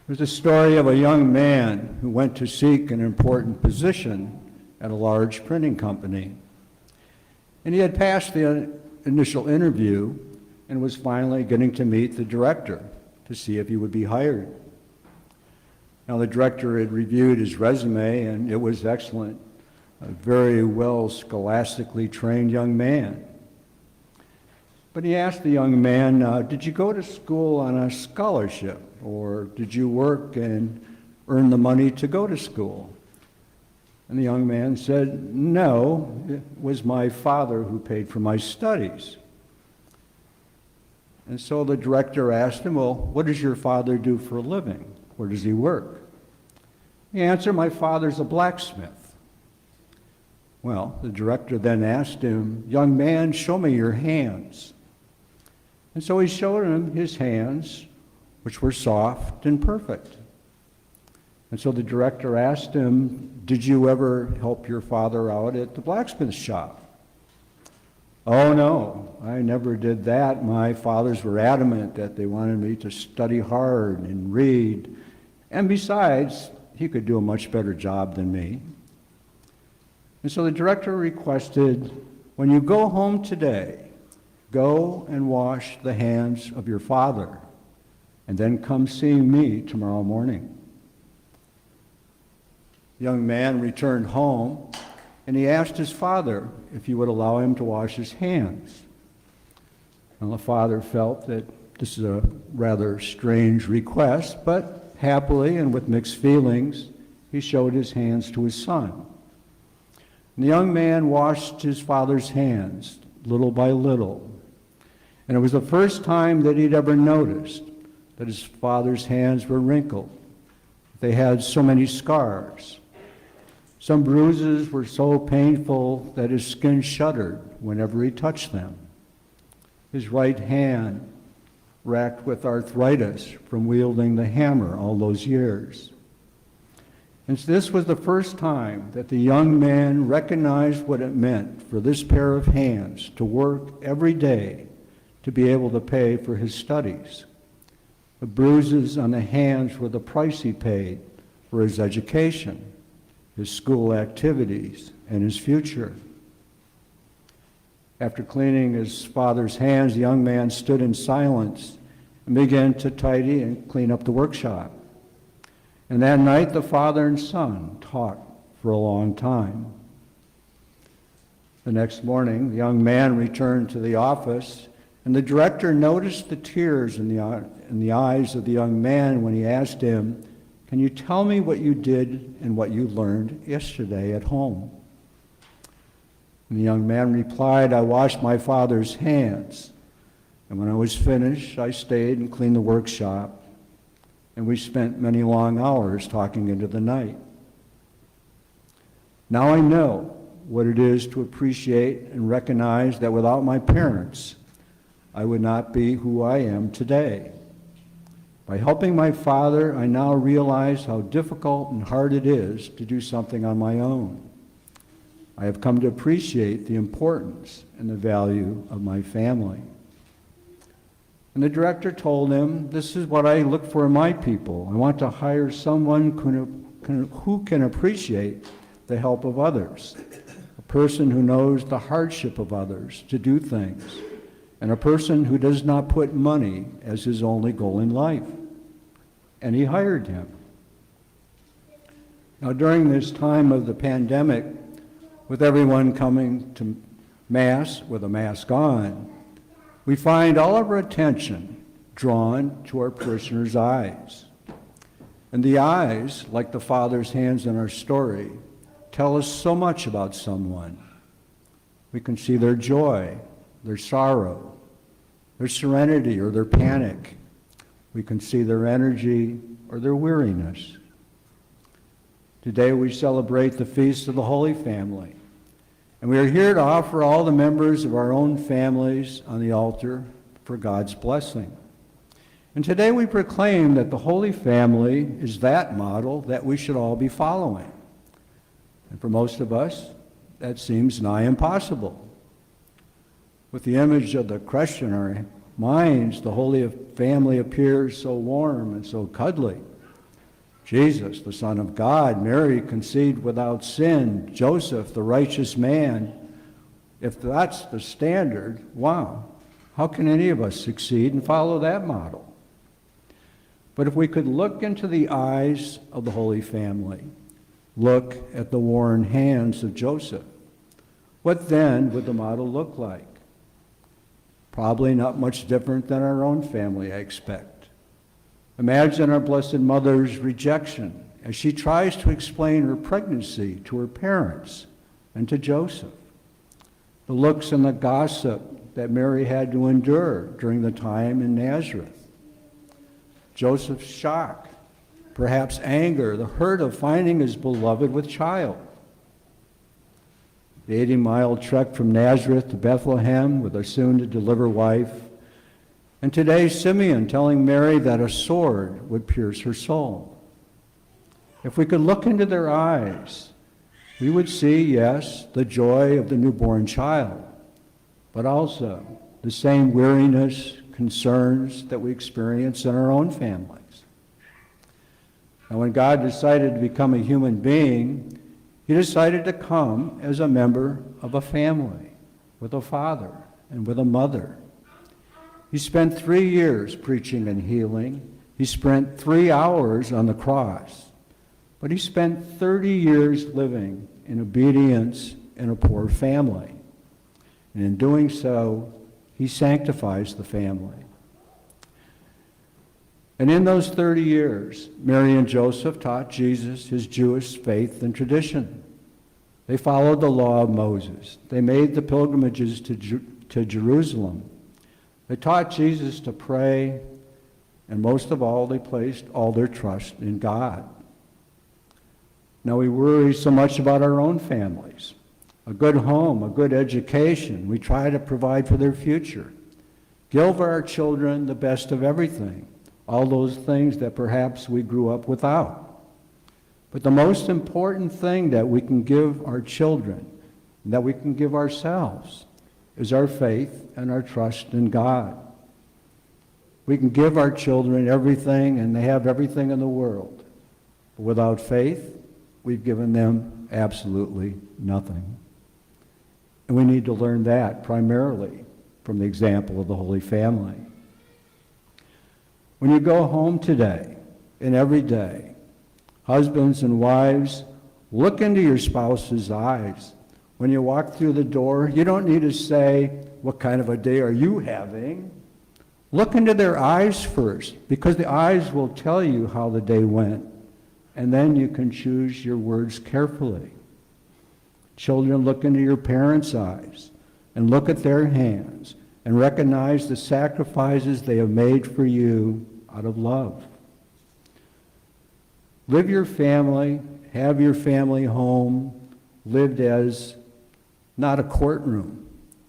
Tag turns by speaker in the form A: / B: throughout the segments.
A: It was a story of a young man who went to seek an important position at a large printing company. And he had passed the initial interview and was finally getting to meet the director to see if he would be hired. Now, the director had reviewed his resume, and it was excellent. A very well scholastically trained young man. But he asked the young man, did you go to school on a scholarship, or did you work and earn the money to go to school? And the young man said, no, it was my father who paid for my studies. And so the director asked him, well, what does your father do for a living? Where does he work? He answered, my father's a blacksmith. Well, the director then asked him, young man, show me your hands. And so he showed him his hands, which were soft and perfect. And so the director asked him, did you ever help your father out at the blacksmith shop? Oh, no, I never did that. My fathers were adamant that they wanted me to study hard and read. And besides, he could do a much better job than me. And so the director requested, when you go home today, go and wash the hands of your father, and then come see me tomorrow morning. The young man returned home, and he asked his father if he would allow him to wash his hands. And the father felt that this is a rather strange request, but happily and with mixed feelings, he showed his hands to his son. And the young man washed his father's hands little by little. And it was the first time that he'd ever noticed that his father's hands were wrinkled. They had so many scars. Some bruises were so painful that his skin shuddered whenever he touched them. His right hand racked with arthritis from wielding the hammer all those years. And this was the first time that the young man recognized what it meant for this pair of hands to work every day to be able to pay for his studies. The bruises on the hands were the price he paid for his education, his school activities, and his future. After cleaning his father's hands, the young man stood in silence and began to tidy and clean up the workshop. And that night, the father and son talked for a long time. The next morning, the young man returned to the office, and the director noticed the tears in the eyes of the young man when he asked him, can you tell me what you did and what you learned yesterday at home? And the young man replied, I washed my father's hands, and when I was finished, I stayed and cleaned the workshop, and we spent many long hours talking into the night. Now I know what it is to appreciate and recognize that without my parents, I would not be who I am today. By helping my father, I now realize how difficult and hard it is to do something on my own. I have come to appreciate the importance and the value of my family. And the director told him, this is what I look for in my people. I want to hire someone who can appreciate the help of others, a person who knows the hardship of others to do things, and a person who does not put money as his only goal in life. And he hired him. Now, during this time of the pandemic, with everyone coming to Mass with a mask on, we find all of our attention drawn to our parishioners' eyes. And the eyes, like the Father's hands in our story, tell us so much about someone. We can see their joy, their sorrow, their serenity or their panic. We can see their energy or their weariness. Today we celebrate the Feast of the Holy Family, and we are here to offer all the members of our own families on the altar for God's blessing. And today we proclaim that the Holy Family is that model that we should all be following. And for most of us, that seems nigh impossible. With the image of the creche in our minds, the Holy Family appears so warm and so cuddly. Jesus, the Son of God, Mary conceived without sin, Joseph, the righteous man. If that's the standard, wow, how can any of us succeed and follow that model? But if we could look into the eyes of the Holy Family, look at the worn hands of Joseph, what then would the model look like? Probably not much different than our own family, I expect. Imagine our Blessed Mother's rejection as she tries to explain her pregnancy to her parents and to Joseph. The looks and the gossip that Mary had to endure during the time in Nazareth. Joseph's shock, perhaps anger, the hurt of finding his beloved with child. The 80-mile trek from Nazareth to Bethlehem with a soon-to-deliver wife. And today, Simeon telling Mary that a sword would pierce her soul. If we could look into their eyes, we would see, yes, the joy of the newborn child, but also the same weariness, concerns that we experience in our own families. Now, when God decided to become a human being, he decided to come as a member of a family, with a father and with a mother. He spent 3 years preaching and healing. He spent 3 hours on the cross. But he spent 30 years living in obedience in a poor family. And in doing so, he sanctifies the family. And in those 30 years, Mary and Joseph taught Jesus his Jewish faith and tradition. They followed the law of Moses. They made the pilgrimages to Jerusalem. They taught Jesus to pray, and most of all, they placed all their trust in God. Now, we worry so much about our own families. A good home, a good education. We try to provide for their future. Give our children the best of everything, all those things that perhaps we grew up without. But the most important thing that we can give our children, and that we can give ourselves, is our faith and our trust in God. We can give our children everything, and they have everything in the world. But without faith, we've given them absolutely nothing. And we need to learn that primarily from the example of the Holy Family. When you go home today and every day, husbands and wives, look into your spouse's eyes. When you walk through the door, you don't need to say, "What kind of a day are you having?" Look into their eyes first, because the eyes will tell you how the day went, and then you can choose your words carefully. Children, look into your parents' eyes and look at their hands and recognize the sacrifices they have made for you out of love. Live your family, have your family home lived as not a courtroom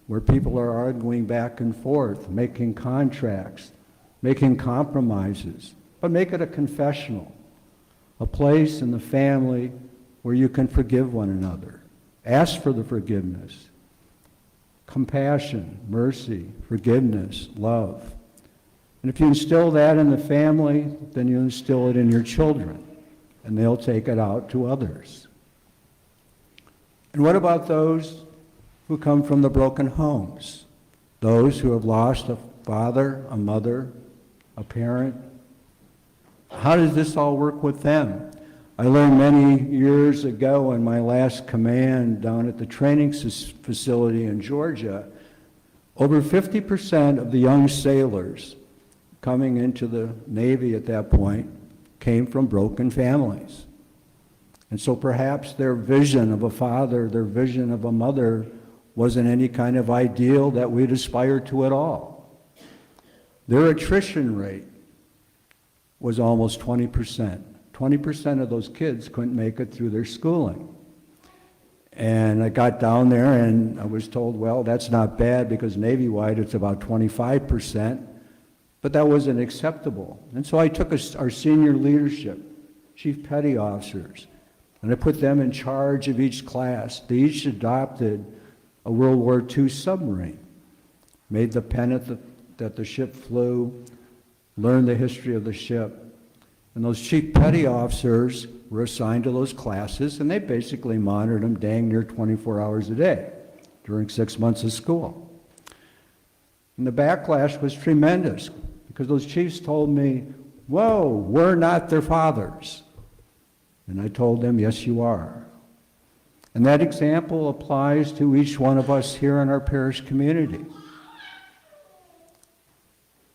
A: where people are arguing back and forth, making contracts, making compromises, but make it a confessional, a place in the family where you can forgive one another. Ask for the forgiveness, compassion, mercy, forgiveness, love. And if you instill that in the family, then you instill it in your children, and they'll take it out to others. And what about those who come from the broken homes? Those who have lost a father, a mother, a parent? How does this all work with them? I learned many years ago in my last command down at the training facility in Georgia, over 50% of the young sailors coming into the Navy at that point came from broken families. And so perhaps their vision of a father, their vision of a mother, wasn't any kind of ideal that we'd aspire to at all. Their attrition rate was almost 20%. 20% of those kids couldn't make it through their schooling. And I got down there and I was told, well, that's not bad because Navy-wide it's about 25%, but that wasn't acceptable. And so I took our senior leadership, chief petty officers, and I put them in charge of each class. They each adopted a World War II submarine, made the pennant that the ship flew, learned the history of the ship. And those chief petty officers were assigned to those classes, and they basically monitored them dang near 24 hours a day during 6 months of school. And the backlash was tremendous because those chiefs told me, "Whoa, we're not their fathers." And I told them, "Yes, you are." And that example applies to each one of us here in our parish community.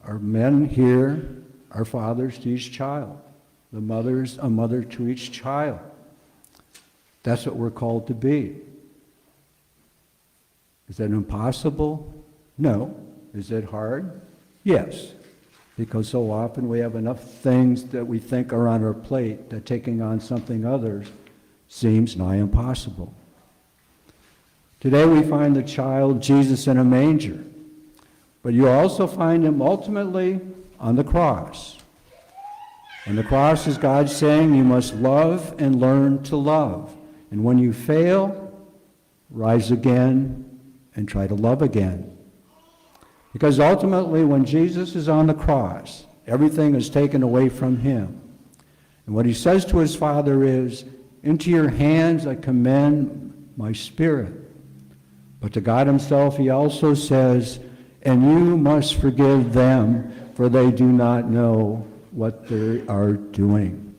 A: Our men here are fathers to each child. The mother's a mother to each child. That's what we're called to be. Is that impossible? No. Is it hard? Yes. Because so often we have enough things that we think are on our plate that taking on something others seems nigh impossible. Today we find the child Jesus in a manger, but you also find him ultimately on the cross. And the cross is God saying you must love and learn to love. And when you fail, rise again and try to love again. Because ultimately when Jesus is on the cross, everything is taken away from him. And what he says to his Father is, "Into your hands I commend my spirit." But to God himself he also says, "And you must forgive them, for they do not know what they are doing."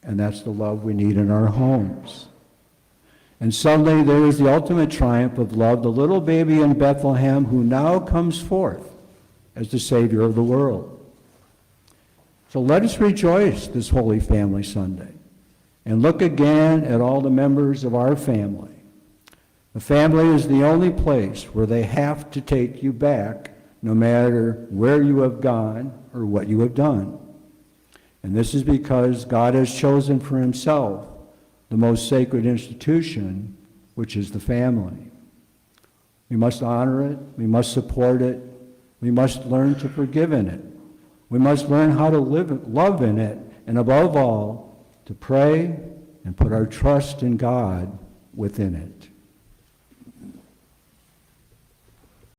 A: And that's the love we need in our homes. And suddenly there is the ultimate triumph of love, the little baby in Bethlehem who now comes forth as the Savior of the world. So let us rejoice this Holy Family Sunday and look again at all the members of our family. The family is the only place where they have to take you back, no matter where you have gone or what you have done. And this is because God has chosen for himself the most sacred institution, which is the family. We must honor it, we must support it, we must learn to forgive in it. We must learn how to love in it, and above all, to pray and put our trust in God within it.